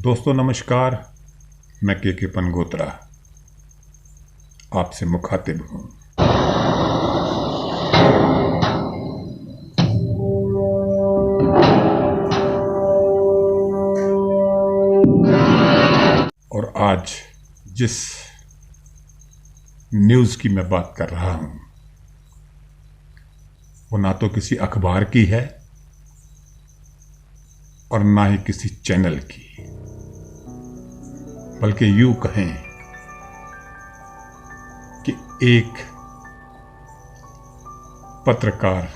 दोस्तों नमस्कार। मैं के पनगोत्रा आपसे मुखातिब हूँ। और आज जिस न्यूज़ की मैं बात कर रहा हूँ वो ना तो किसी अखबार की है और ना ही किसी चैनल की, बल्कि यूं कहें कि एक पत्रकार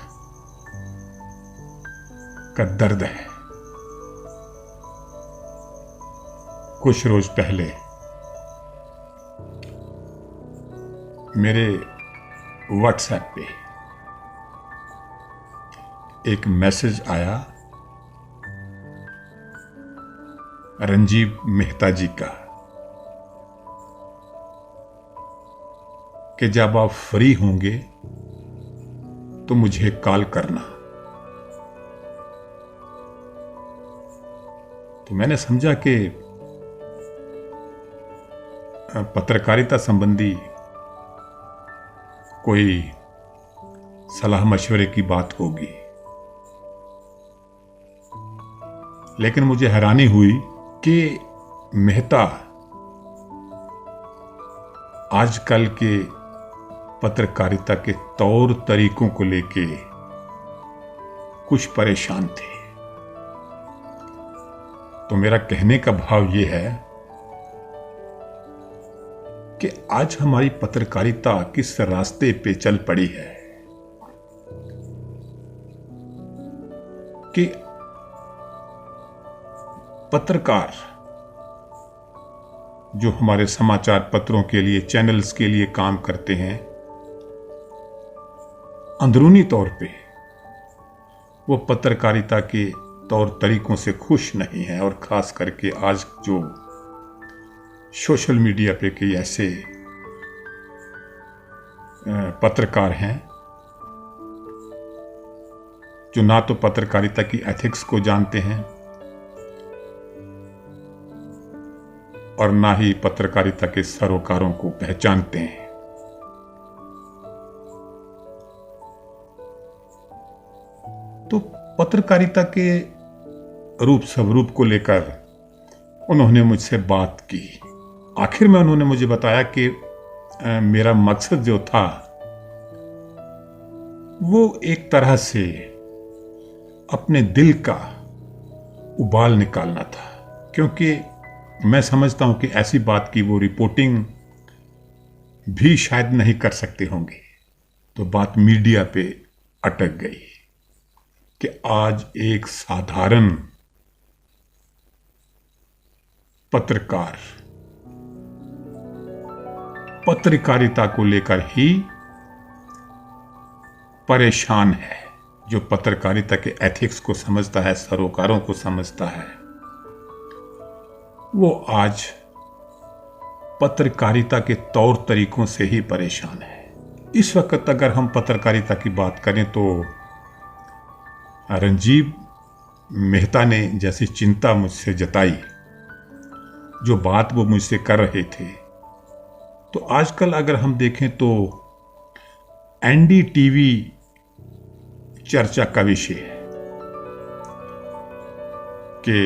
का दर्द है। कुछ रोज पहले मेरे व्हाट्सएप पे एक मैसेज आया रंजीव मेहता जी का कि जब आप फ्री होंगे तो मुझे कॉल करना। तो मैंने समझा कि पत्रकारिता संबंधी कोई सलाह मशवरे की बात होगी, लेकिन मुझे हैरानी हुई कि मेहता आजकल के पत्रकारिता के तौर तरीकों को लेके कुछ परेशान थे। तो मेरा कहने का भाव यह है कि आज हमारी पत्रकारिता किस रास्ते पे चल पड़ी है कि पत्रकार जो हमारे समाचार पत्रों के लिए, चैनल्स के लिए काम करते हैं, अंदरूनी तौर पे वो पत्रकारिता के तौर तरीकों से खुश नहीं है। और खास करके आज जो सोशल मीडिया पे कई ऐसे पत्रकार हैं जो ना तो पत्रकारिता की एथिक्स को जानते हैं और ना ही पत्रकारिता के सरोकारों को पहचानते हैं। तो पत्रकारिता के रूप स्वरूप को लेकर उन्होंने मुझसे बात की। आखिर में उन्होंने मुझे बताया कि मेरा मकसद जो था वो एक तरह से अपने दिल का उबाल निकालना था, क्योंकि मैं समझता हूं कि ऐसी बात की वो रिपोर्टिंग भी शायद नहीं कर सकते होंगे। तो बात मीडिया पे अटक गई कि आज एक साधारण पत्रकार पत्रकारिता को लेकर ही परेशान है, जो पत्रकारिता के एथिक्स को समझता है, सरोकारों को समझता है, वो आज पत्रकारिता के तौर तरीकों से ही परेशान है। इस वक्त अगर हम पत्रकारिता की बात करें तो रंजीव मेहता ने जैसी चिंता मुझसे जताई, जो बात वो मुझसे कर रहे थे, तो आजकल अगर हम देखें तो एनडीटीवी चर्चा का विषय है कि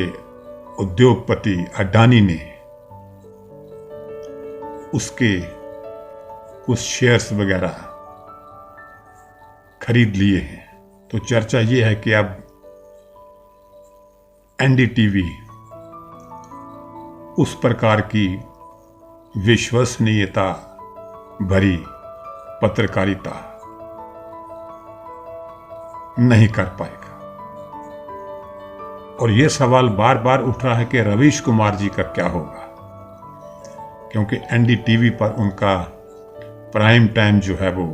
उद्योगपति अडानी ने उसके कुछ शेयर्स वगैरह खरीद लिए हैं। तो चर्चा ये है कि अब एनडीटीवी उस प्रकार की विश्वसनीयता भरी पत्रकारिता नहीं कर पाएगा। और यह सवाल बार बार उठ रहा है कि रवीश कुमार जी का क्या होगा, क्योंकि एनडीटीवी पर उनका प्राइम टाइम जो है वो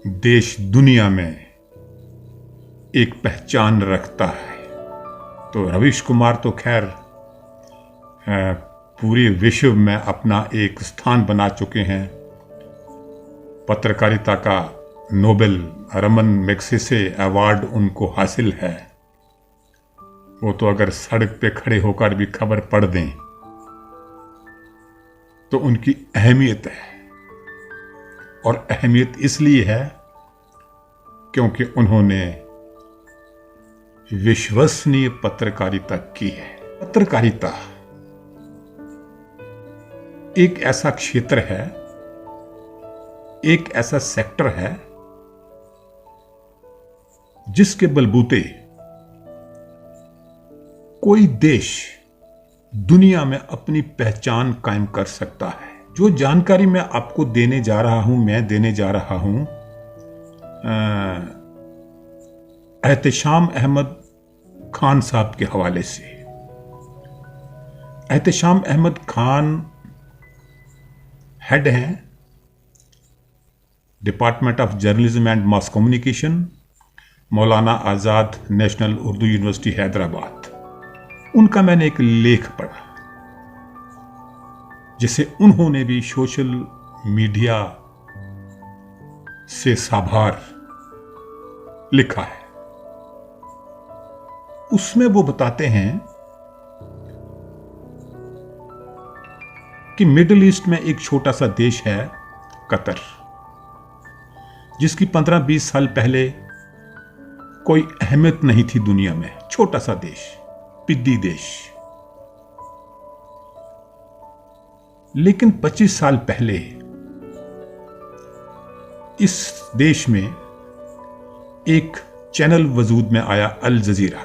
देश दुनिया में एक पहचान रखता है। तो रवीश कुमार तो खैर पूरे विश्व में अपना एक स्थान बना चुके हैं। पत्रकारिता का नोबेल रमन मैग्सेसे अवार्ड उनको हासिल है। वो तो अगर सड़क पे खड़े होकर भी खबर पढ़ दें तो उनकी अहमियत है, और अहमियत इसलिए है क्योंकि उन्होंने विश्वसनीय पत्रकारिता की है। पत्रकारिता एक ऐसा क्षेत्र है, एक ऐसा सेक्टर है जिसके बलबूते कोई देश दुनिया में अपनी पहचान कायम कर सकता है। जो जानकारी मैं आपको देने जा रहा हूं, मैं देने जा रहा हूं एहतेशाम अहमद खान साहब के हवाले से। एहतेशाम अहमद खान हेड हैं department of journalism and mass communication, Maulana Azad national Urdu university Hyderabad. उनका मैंने एक लेख पढ़ा जिसे उन्होंने भी सोशल मीडिया से साभार लिखा है। उसमें वो बताते हैं कि मिडिल ईस्ट में एक छोटा सा देश है कतर, जिसकी 15-20 साल पहले कोई अहमियत नहीं थी दुनिया में। छोटा सा देश, पिद्दी देश। लेकिन 25 साल पहले इस देश में एक चैनल वजूद में आया, अल जजीरा।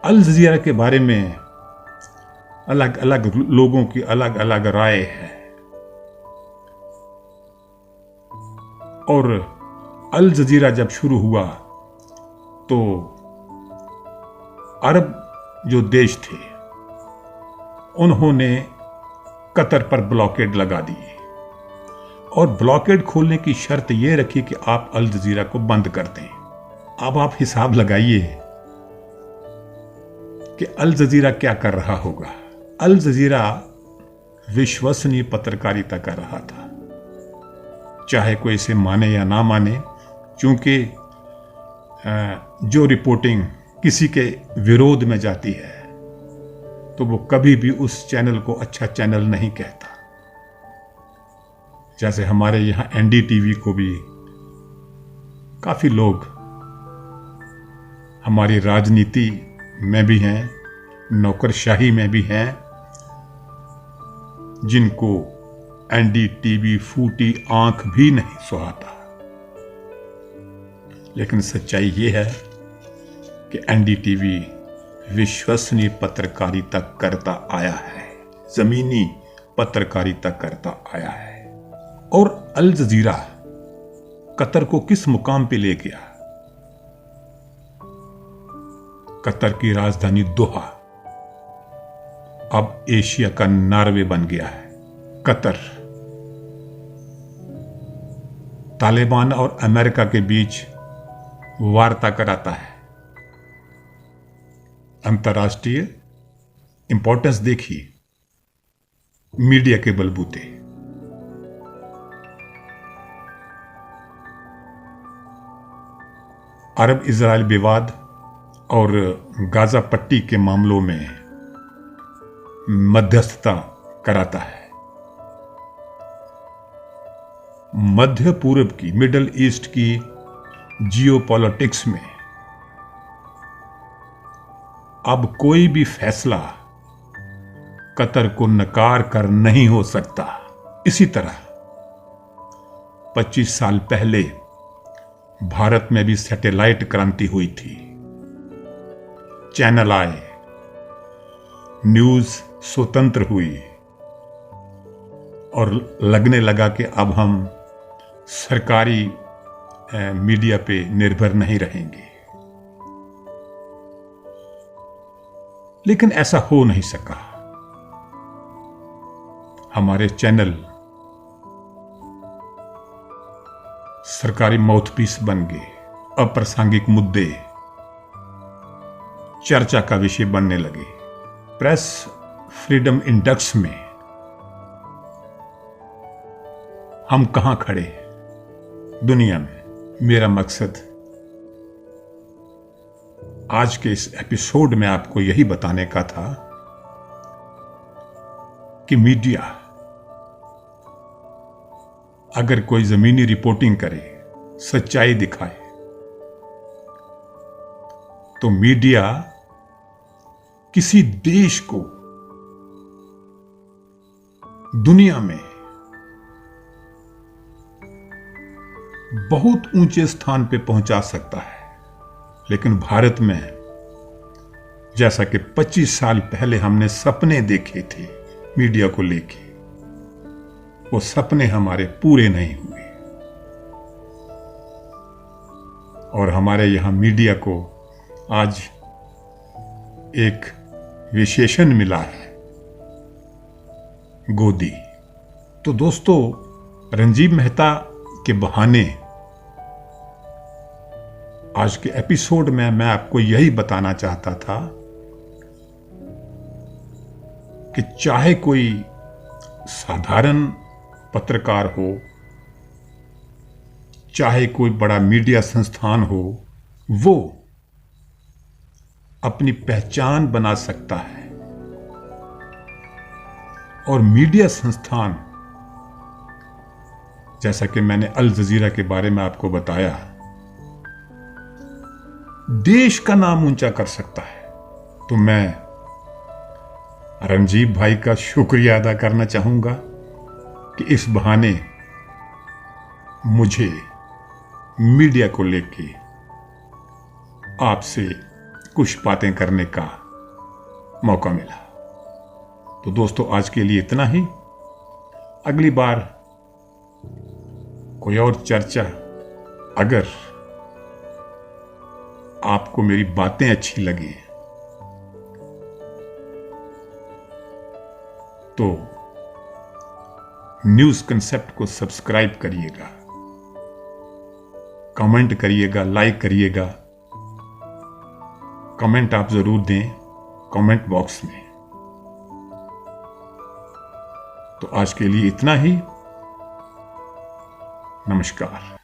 अल जजीरा के बारे में अलग अलग लोगों की अलग अलग राय है, और अल जजीरा जब शुरू हुआ तो अरब जो देश थे उन्होंने कतर पर ब्लॉकेड लगा दी, और ब्लॉकेड खोलने की शर्त यह रखी कि आप अल जजीरा को बंद कर दें। अब आप हिसाब लगाइए कि अल जजीरा क्या कर रहा होगा। अल जजीरा विश्वसनीय पत्रकारिता कर रहा था, चाहे कोई इसे माने या ना माने, क्योंकि जो रिपोर्टिंग किसी के विरोध में जाती है तो वो कभी भी उस चैनल को अच्छा चैनल नहीं कहता। जैसे हमारे यहां एनडीटीवी को भी काफी लोग हमारी राजनीति में भी हैं, नौकरशाही में भी हैं, जिनको एनडीटीवी फूटी आंख भी नहीं सुहाता। लेकिन सच्चाई यह है कि एनडीटीवी विश्वसनीय पत्रकारिता करता आया है, जमीनी पत्रकारिता करता आया है। और अल जजीरा कतर को किस मुकाम पे ले गया? कतर की राजधानी दोहा अब एशिया का नॉर्वे बन गया है। कतर तालिबान और अमेरिका के बीच वार्ता कराता है। अंतर्राष्ट्रीय इंपॉर्टेंस देखिए मीडिया के बलबूते। अरब इजराइल विवाद और गाजा पट्टी के मामलों में मध्यस्थता कराता है। मध्य पूर्व की, मिडिल ईस्ट की जियोपॉलिटिक्स में अब कोई भी फैसला कतर को नकार कर नहीं हो सकता। इसी तरह 25 साल पहले भारत में भी सैटेलाइट क्रांति हुई थी। चैनल आए, न्यूज स्वतंत्र हुई, और लगने लगा कि अब हम सरकारी मीडिया पे निर्भर नहीं रहेंगे। लेकिन ऐसा हो नहीं सका। हमारे चैनल सरकारी माउथपीस बन गए, अप्रासंगिक मुद्दे चर्चा का विषय बनने लगे। प्रेस फ्रीडम इंडेक्स में हम कहां खड़े दुनिया में? मेरा मकसद आज के इस एपिसोड में आपको यही बताने का था कि मीडिया अगर कोई जमीनी रिपोर्टिंग करे, सच्चाई दिखाए, तो मीडिया किसी देश को दुनिया में बहुत ऊंचे स्थान पे पहुंचा सकता है। लेकिन भारत में जैसा कि 25 साल पहले हमने सपने देखे थे मीडिया को लेके, वो सपने हमारे पूरे नहीं हुए और हमारे यहां मीडिया को आज एक विशेषण मिला है, गोदी। तो दोस्तों, रंजीब मेहता के बहाने आज के एपिसोड में मैं आपको यही बताना चाहता था कि चाहे कोई साधारण पत्रकार हो, चाहे कोई बड़ा मीडिया संस्थान हो, वो अपनी पहचान बना सकता है। और मीडिया संस्थान, जैसा कि मैंने अल जजीरा के बारे में आपको बताया, देश का नाम ऊंचा कर सकता है। तो मैं रंजीब भाई का शुक्रिया अदा करना चाहूंगा कि इस बहाने मुझे मीडिया को लेके आपसे कुछ बातें करने का मौका मिला। तो दोस्तों, आज के लिए इतना ही। अगली बार कोई और चर्चा, अगर आपको मेरी बातें अच्छी लगी तो न्यूज कंसेप्ट को सब्सक्राइब करिएगा, कमेंट करिएगा, लाइक करिएगा। कमेंट आप जरूर दें कमेंट बॉक्स में। तो आज के लिए इतना ही। नमस्कार।